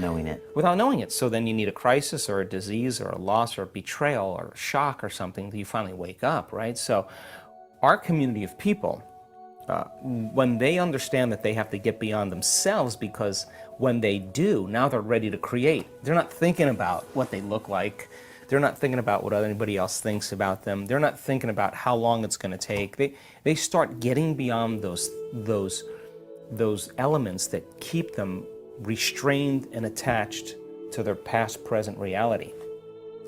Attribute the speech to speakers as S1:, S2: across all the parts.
S1: knowing it.
S2: Without knowing it. So then you need a crisis or a disease or a loss or a betrayal or a shock or something that you finally wake up, right? So our community of people, when they understand that they have to get beyond themselves, because when they do, now they're ready to create. They're not thinking about what they look like. They're not thinking about what anybody else thinks about them. They're not thinking about how long it's going to take. They start getting beyond those elements that keep them restrained and attached to their past, present reality.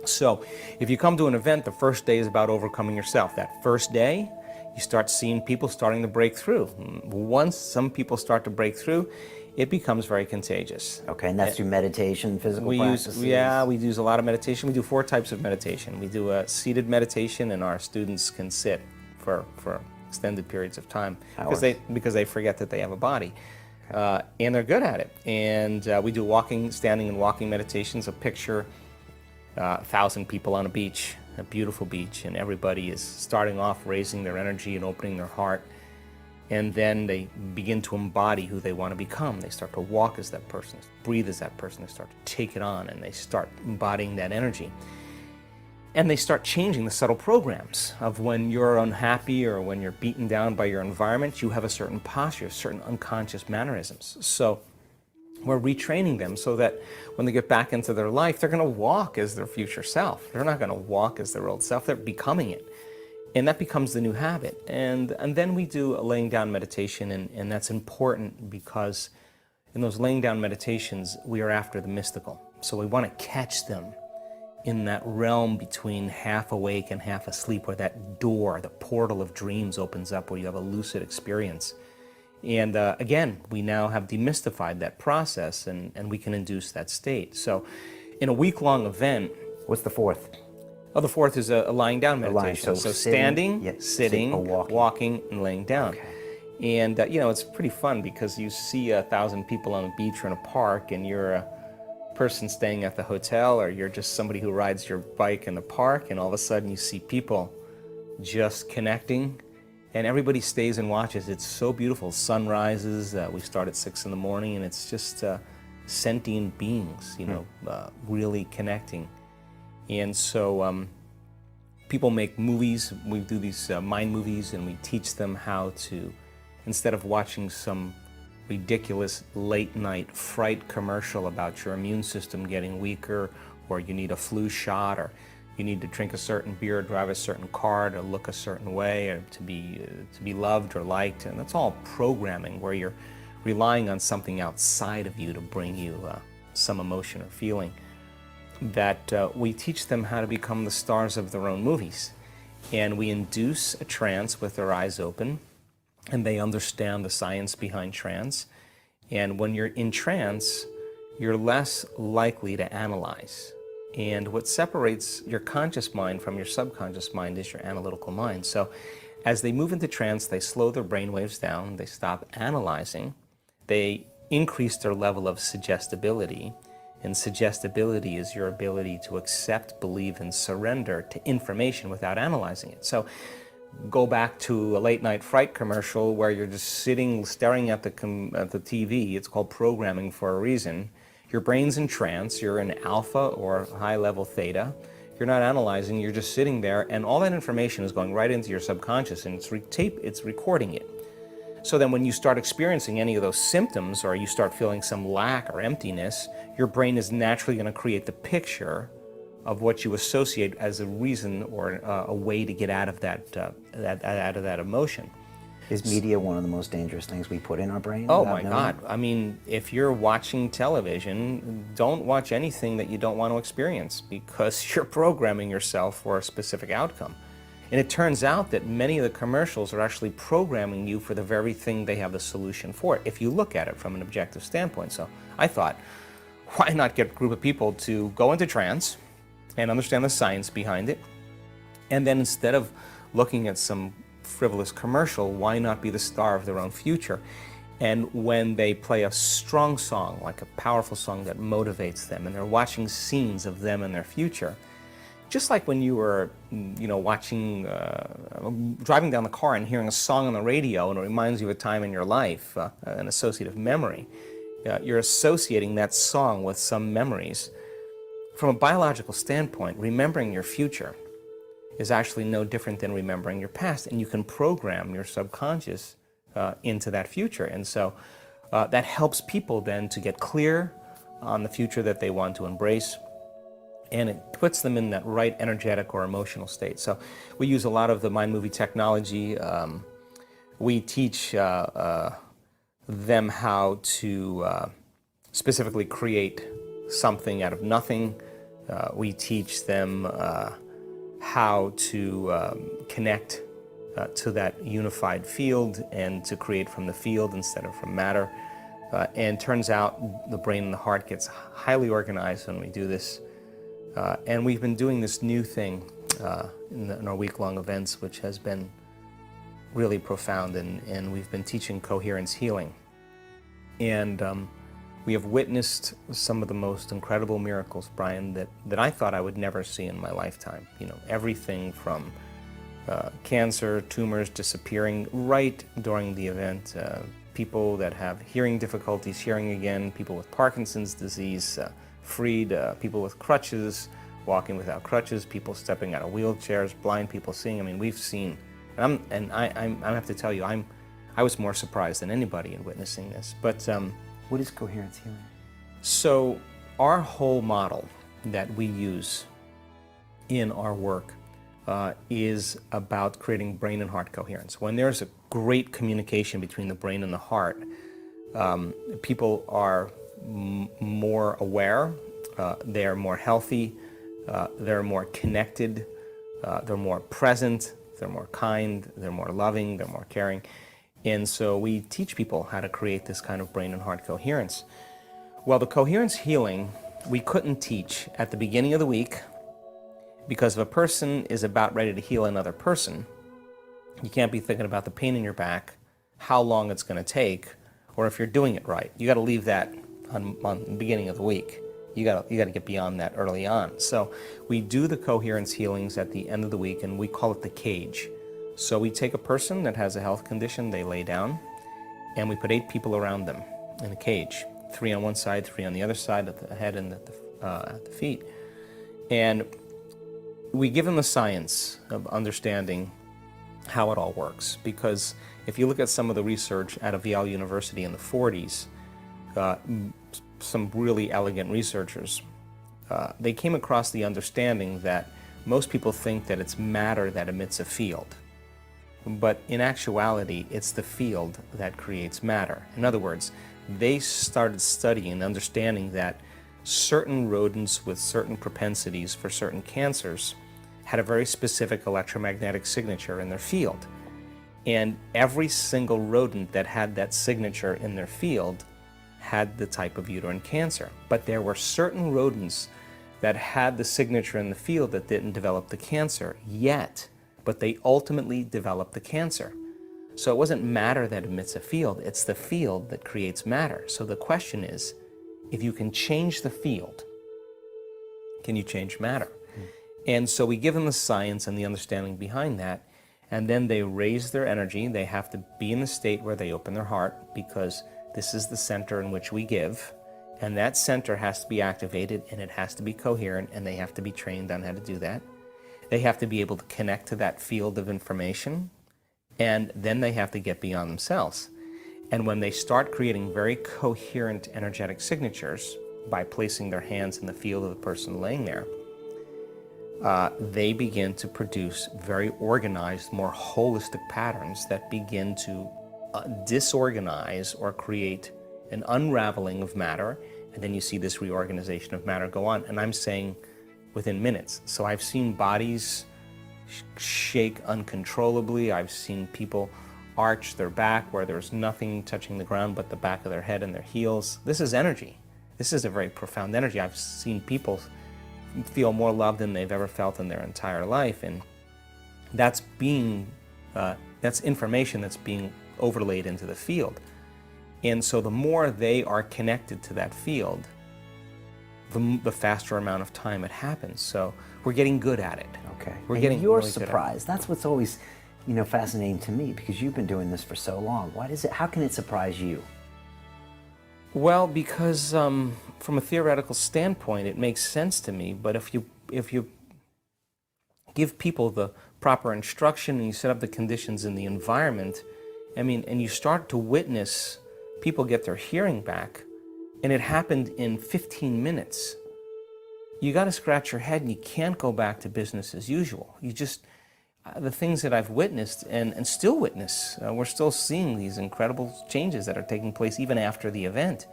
S2: So if you come to an event, the first day is about overcoming yourself. That first day, you start seeing people starting to break through. Once some people start to break through, it becomes very contagious.
S1: Okay, and that's through meditation, physical practices?
S2: We use a lot of meditation. We do 4 types of meditation. We do a seated meditation, and our students can sit for extended periods of time because they forget that they have a body. And they're good at it. And we do walking, standing and walking meditations. A picture 1,000 people on a beach, a beautiful beach, and everybody is starting off raising their energy and opening their heart, and then they begin to embody who they want to become. They start to walk as that person, breathe as that person, they start to take it on, and they start embodying that energy. And they start changing the subtle programs of when you're unhappy or when you're beaten down by your environment, you have a certain posture, certain unconscious mannerisms. So we're retraining them so that when they get back into their life, they're going to walk as their future self. They're not going to walk as their old self. They're becoming it. And that becomes the new habit. And then we do a laying down meditation, and that's important because in those laying down meditations, we are after the mystical. So we want to catch them in that realm between half awake and half asleep, where that door, the portal of dreams opens up, where you have a lucid experience. And again, we now have demystified that process, and we can induce that state. So in a week-long event...
S1: What's the 4th?
S2: Oh, the 4th is a lying down meditation. So standing, sitting, walking, and laying down. Okay. And it's pretty fun because you see 1,000 people on a beach or in a park, and you're a person staying at the hotel, or you're just somebody who rides your bike in the park, and all of a sudden you see people just connecting. And everybody stays and watches. It's so beautiful. Sun rises. We start at 6 in the morning, and it's just sentient beings, really connecting. And so people make movies. We do these mind movies, and we teach them how to, instead of watching some ridiculous late-night fright commercial about your immune system getting weaker, or you need a flu shot, or you need to drink a certain beer, drive a certain car, to look a certain way, or to be loved or liked. And that's all programming, where you're relying on something outside of you to bring you some emotion or feeling. That we teach them how to become the stars of their own movies. And we induce a trance with their eyes open, and they understand the science behind trance. And when you're in trance, you're less likely to analyze. And what separates your conscious mind from your subconscious mind is your analytical mind. So as they move into trance, they slow their brain waves down, they stop analyzing, they increase their level of suggestibility. And suggestibility is your ability to accept, believe, and surrender to information without analyzing it. So go back to a late night fright commercial where you're just sitting, staring at the TV. It's called programming for a reason. Your brain's in trance, you're in alpha or high-level theta. You're not analyzing, you're just sitting there, and all that information is going right into your subconscious, and it's recording it. So then when you start experiencing any of those symptoms, or you start feeling some lack or emptiness, your brain is naturally going to create the picture of what you associate as a reason or a way to get out of that emotion.
S1: Is media one of the most dangerous things we put in our brain?
S2: Oh my God. I mean, if you're watching television, don't watch anything that you don't want to experience, because you're programming yourself for a specific outcome. And it turns out that many of the commercials are actually programming you for the very thing they have the solution for, if you look at it from an objective standpoint. So I thought, why not get a group of people to go into trance and understand the science behind it? And then instead of looking at some frivolous commercial, why not be the star of their own future? And when they play a strong song, like a powerful song that motivates them, and they're watching scenes of them and their future, just like when you were, watching, driving down the car and hearing a song on the radio, and it reminds you of a time in your life, an associative memory, you're associating that song with some memories. From a biological standpoint, remembering your future is actually no different than remembering your past, and you can program your subconscious into that future. And so that helps people then to get clear on the future that they want to embrace, and it puts them in that right energetic or emotional state. So we use a lot of the mind movie technology. We teach them how to specifically create something out of nothing. We teach them how to connect to that unified field and to create from the field instead of from matter. And turns out the brain and the heart gets highly organized when we do this. And we've been doing this new thing in our week-long events, which has been really profound, and we've been teaching coherence healing. And we have witnessed some of the most incredible miracles, Brian, that I thought I would never see in my lifetime. You know, everything from cancer, tumors disappearing right during the event, people that have hearing difficulties hearing again, people with Parkinson's disease freed, people with crutches walking without crutches, people stepping out of wheelchairs, blind people seeing. I mean, we've seen, and I have to tell you, I was more surprised than anybody in witnessing this. But
S1: what is coherence healing?
S2: So our whole model that we use in our work is about creating brain and heart coherence. When there's a great communication between the brain and the heart, people are more aware, they're more healthy, they're more connected, they're more present, they're more kind, they're more loving, they're more caring. And so we teach people how to create this kind of brain and heart coherence. Well, the coherence healing we couldn't teach at the beginning of the week, because if a person is about ready to heal another person, you can't be thinking about the pain in your back, how long it's going to take, or if you're doing it right. You got to leave that on the beginning of the week. You got to get beyond that early on. So we do the coherence healings at the end of the week, and we call it the cage. So we take a person that has a health condition, they lay down, and we put 8 people around them in a cage, 3 on one side, 3 on the other side, at the head and at the feet. And we give them the science of understanding how it all works, because if you look at some of the research out of Yale University in the 40s, some really elegant researchers, they came across the understanding that most people think that it's matter that emits a field. But in actuality, it's the field that creates matter. In other words, they started studying and understanding that certain rodents with certain propensities for certain cancers had a very specific electromagnetic signature in their field. And every single rodent that had that signature in their field had the type of uterine cancer. But there were certain rodents that had the signature in the field that didn't develop the cancer yet, but they ultimately developed the cancer. So it wasn't matter that emits a field, it's the field that creates matter. So the question is, if you can change the field, can you change matter? And so we give them the science and the understanding behind that, and then they raise their energy. They have to be in the state where they open their heart, because this is the center in which we give, and that center has to be activated, and it has to be coherent, and they have to be trained on how to do that. They have to be able to connect to that field of information, and then they have to get beyond themselves. And when they start creating very coherent energetic signatures by placing their hands in the field of the person laying there, they begin to produce very organized, more holistic patterns that begin to disorganize or create an unraveling of matter, and then you see this reorganization of matter go on. And I'm saying within minutes. So I've seen bodies shake uncontrollably. I've seen people arch their back where there's nothing touching the ground but the back of their head and their heels. This is energy. This is a very profound energy. I've seen people feel more love than they've ever felt in their entire life, and that's information that's being overlaid into the field. And so the more they are connected to that field, the faster amount of time it happens. So we're getting good at it.
S1: Okay.
S2: You're
S1: really surprised. That's what's always, fascinating to me, because you've been doing this for so long. How can it surprise you?
S2: Well, because from a theoretical standpoint, it makes sense to me. But if you give people the proper instruction and you set up the conditions in the environment, I mean, and you start to witness people get their hearing back, and it happened in 15 minutes. You got to scratch your head, and you can't go back to business as usual. You just the things that I've witnessed and still witness, we're still seeing these incredible changes that are taking place even after the event.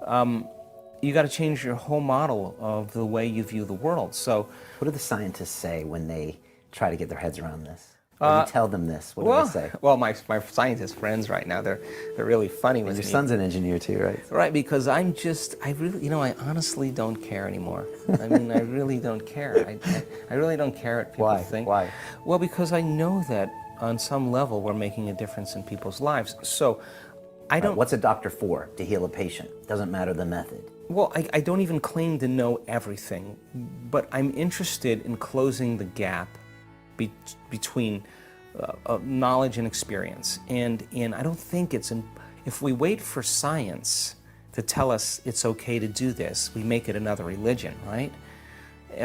S2: You got to change your whole model of the way you view the world. So,
S1: what do the scientists say when they try to get their heads around this? When you tell them this, what do they say?
S2: Well, my scientist friends right now, they're really funny with me.
S1: Your son's an engineer too, right?
S2: Right, because I really, I honestly don't care anymore. I mean, I really don't care. I really don't care what people think.
S1: Why?
S2: Well, because I know that on some level we're making a difference in people's lives. So I don't...
S1: What's a doctor for? To heal a patient. Doesn't matter the method.
S2: Well, I don't even claim to know everything, but I'm interested in closing the gap between knowledge and experience. And I don't think if we wait for science to tell us it's okay to do this, we make it another religion, right?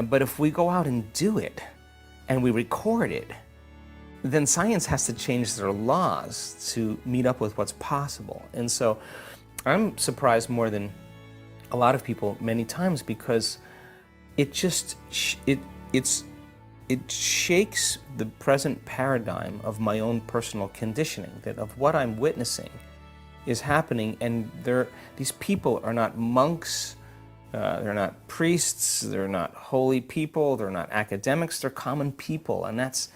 S2: But if we go out and do it, and we record it, then science has to change their laws to meet up with what's possible. And so I'm surprised more than a lot of people many times, because it just, it shakes the present paradigm of my own personal conditioning, that of what I'm witnessing is happening, and these people are not monks, they're not priests, they're not holy people, they're not academics, they're common people, and that's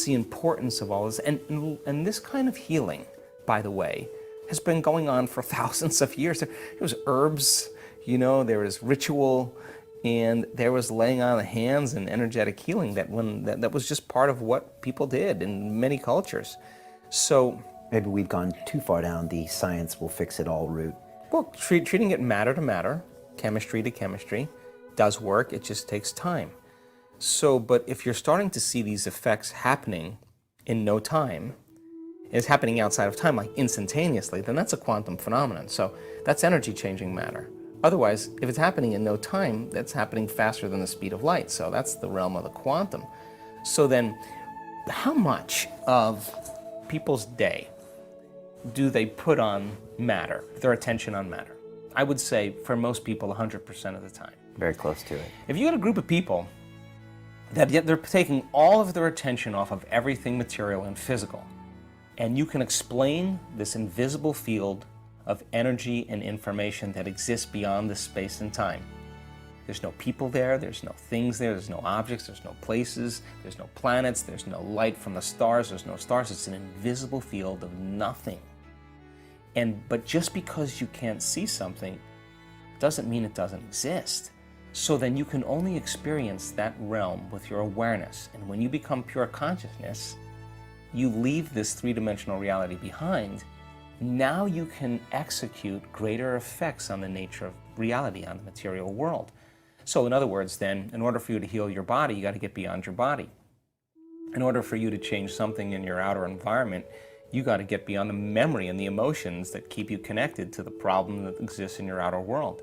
S2: the importance of all this. And this kind of healing, by the way, has been going on for thousands of years. There was herbs, there was ritual, and there was laying on of hands and energetic healing that was just part of what people did in many cultures. So
S1: maybe we've gone too far down the science will fix it all route.
S2: Well, treating it matter to matter, chemistry to chemistry, does work. It just takes time. So, but if you're starting to see these effects happening in no time, it's happening outside of time, like instantaneously, then that's a quantum phenomenon. So that's energy changing matter. Otherwise, if it's happening in no time, that's happening faster than the speed of light. So that's the realm of the quantum. So then, how much of people's day do they put on matter, their attention on matter? I would say, for most people, 100% of the time.
S1: Very close to it.
S2: If you get a group of people that yet they're taking all of their attention off of everything material and physical, and you can explain this invisible field of energy and information that exists beyond the space and time. There's no people there, there's no things there, there's no objects, there's no places, there's no planets, there's no light from the stars, there's no stars. It's an invisible field of nothing. But just because you can't see something doesn't mean it doesn't exist. So then you can only experience that realm with your awareness. And when you become pure consciousness, you leave this three-dimensional reality behind. Now you can execute greater effects on the nature of reality, on the material world. So in other words then, in order for you to heal your body, you got to get beyond your body. In order for you to change something in your outer environment, you got to get beyond the memory and the emotions that keep you connected to the problem that exists in your outer world.